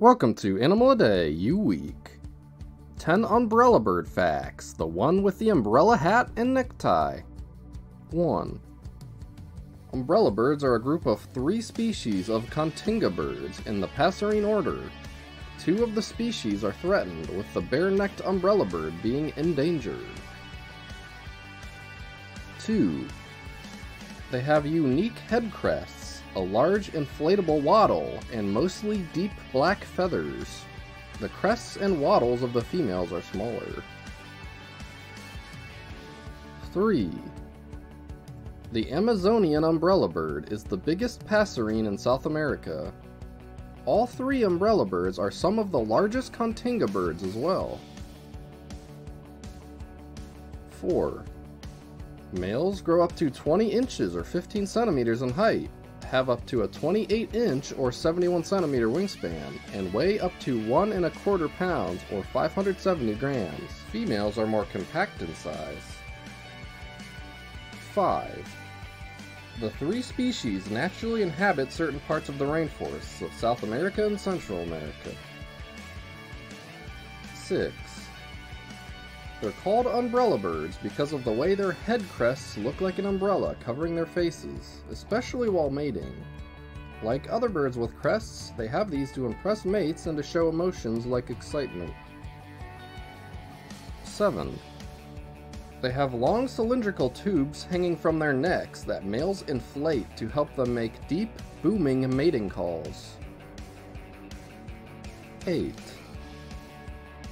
Welcome to Animal a Day, U-Week. 10 umbrellabird facts, the one with the umbrella hat and necktie. 1. Umbrellabirds are a group of 3 species of Continga birds in the Passerine order. 2 of the species are threatened, with the bare-necked umbrellabird being endangered. 2. They have unique head crests, a large inflatable wattle, and mostly deep black feathers. The crests and wattles of the females are smaller. 3. The Amazonian umbrellabird is the biggest passerine in South America. All 3 umbrellabirds are some of the largest Continga birds as well. 4. Males grow up to 20 inches or 15 centimeters in height, have up to a 28-inch or 71 centimeter wingspan, and weigh up to 1 1/4 pounds or 570 grams. Females are more compact in size. 5. The 3 species naturally inhabit certain parts of the rainforests of South America and Central America. 6. They're called umbrellabirds because of the way their head crests look like an umbrella covering their faces, especially while mating. Like other birds with crests, they have these to impress mates and to show emotions like excitement. 7. They have long cylindrical tubes hanging from their necks that males inflate to help them make deep, booming mating calls. 8.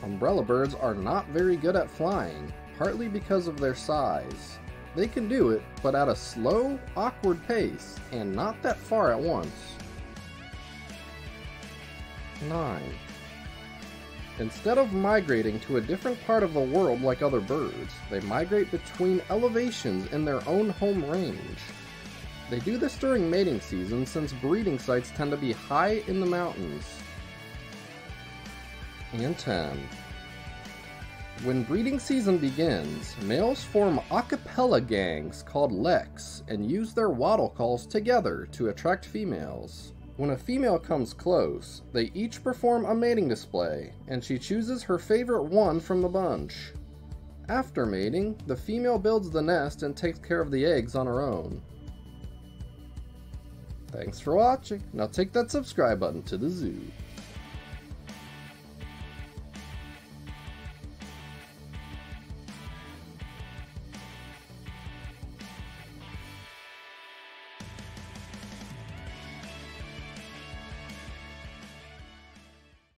Umbrellabirds are not very good at flying, partly because of their size. They can do it, but at a slow, awkward pace, and not that far at once. 9. Instead of migrating to a different part of the world like other birds, they migrate between elevations in their own home range. They do this during mating season since breeding sites tend to be high in the mountains. And 10. When breeding season begins, males form a cappella gangs called leks and use their wattle calls together to attract females. When a female comes close, they each perform a mating display, and she chooses her favorite one from the bunch. After mating, the female builds the nest and takes care of the eggs on her own. Thanks for watching. Now take that subscribe button to the zoo.